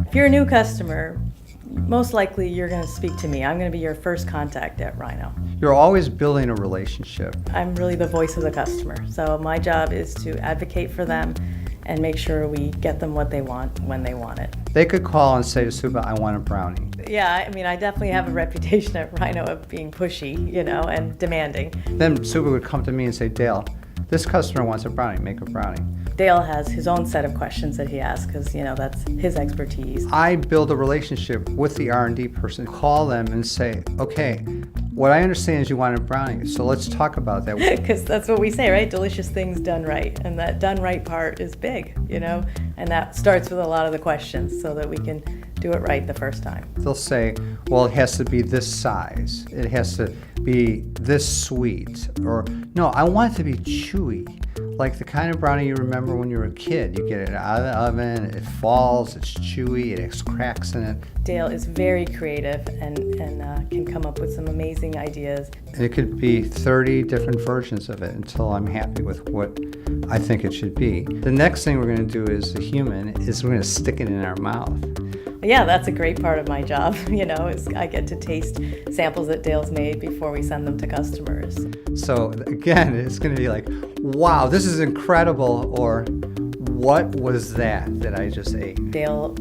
If you're a new customer, most likely you're going to speak to me. I'm going to be your first contact at Rhino. You're always building a relationship. I'm really the voice of the customer, so my job is to advocate for them and make sure we get them what they want when they want it. They could call and say to Suba, I want a brownie. Yeah, I mean, I definitely have a reputation at Rhino of being pushy, and demanding. Then Suba would come to me and say, Dale, this customer wants a brownie, make a brownie. Dale has his own set of questions that he asks because, that's his expertise. I build a relationship with the R&D person, call them and say, okay, what I understand is you want a brownie, so let's talk about that. Because that's what we say, right? Delicious things done right. And that done right part is big, and that starts with a lot of the questions so that we can do it right the first time. They'll say, well, it has to be this size, it has to be this sweet, or no, I want it to be chewy. Like the kind of brownie you remember when you were a kid. You get it out of the oven, it falls, it's chewy, it has cracks in it. Dale is very creative and can come up with some amazing ideas. And it could be 30 different versions of it until I'm happy with what I think it should be. The next thing we're going to do as a human is we're going to stick it in our mouth. Yeah, that's a great part of my job, is I get to taste samples that Dale's made before we send them to customers. So again, it's going to be like, wow, this is incredible, or what was that I just ate? Dale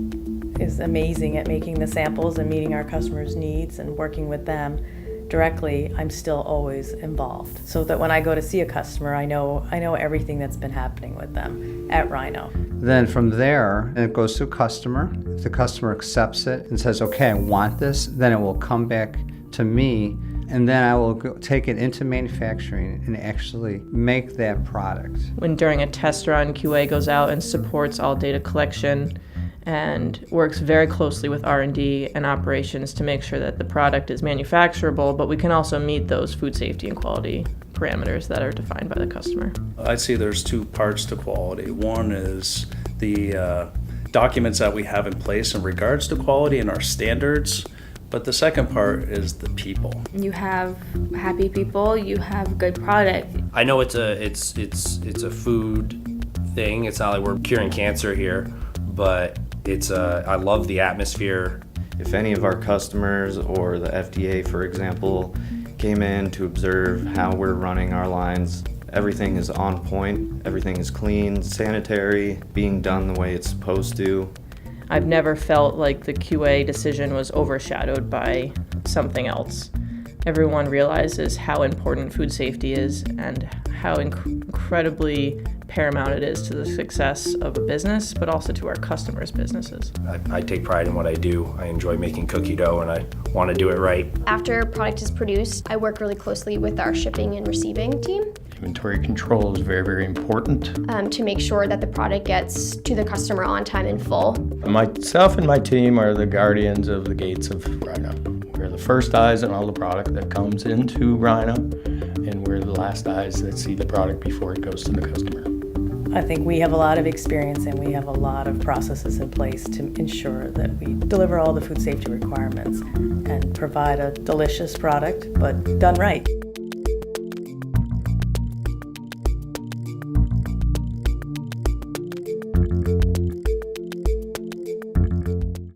is amazing at making the samples and meeting our customers' needs and working with them directly. I'm still always involved, so that when I go to see a customer, I know everything that's been happening with them at Rhino. Then from there, it goes to a customer. If the customer accepts it and says, okay, I want this, then it will come back to me, and then I will take it into manufacturing and actually make that product. When during a test run, QA goes out and supports all data collection and works very closely with R&D and operations to make sure that the product is manufacturable, but we can also meet those food safety and quality parameters that are defined by the customer. I'd say there's two parts to quality. One is the documents that we have in place in regards to quality and our standards, but the second part is the people. You have happy people, you have good product. I know it's a food thing. It's not like we're curing cancer here, but I love the atmosphere. If any of our customers or the FDA, for example, came in to observe how we're running our lines, everything is on point, everything is clean, sanitary, being done the way it's supposed to. I've never felt like the QA decision was overshadowed by something else. Everyone realizes how important food safety is and how incredibly paramount it is to the success of a business, but also to our customers' businesses. I take pride in what I do. I enjoy making cookie dough, and I want to do it right. After a product is produced, I work really closely with our shipping and receiving team. Inventory control is very, very important. To make sure that the product gets to the customer on time and full. Myself and my team are the guardians of the gates of Rhino. We're the first eyes on all the product that comes into Rhino, and we're the last eyes that see the product before it goes to the customer. I think we have a lot of experience and we have a lot of processes in place to ensure that we deliver all the food safety requirements and provide a delicious product, but done right.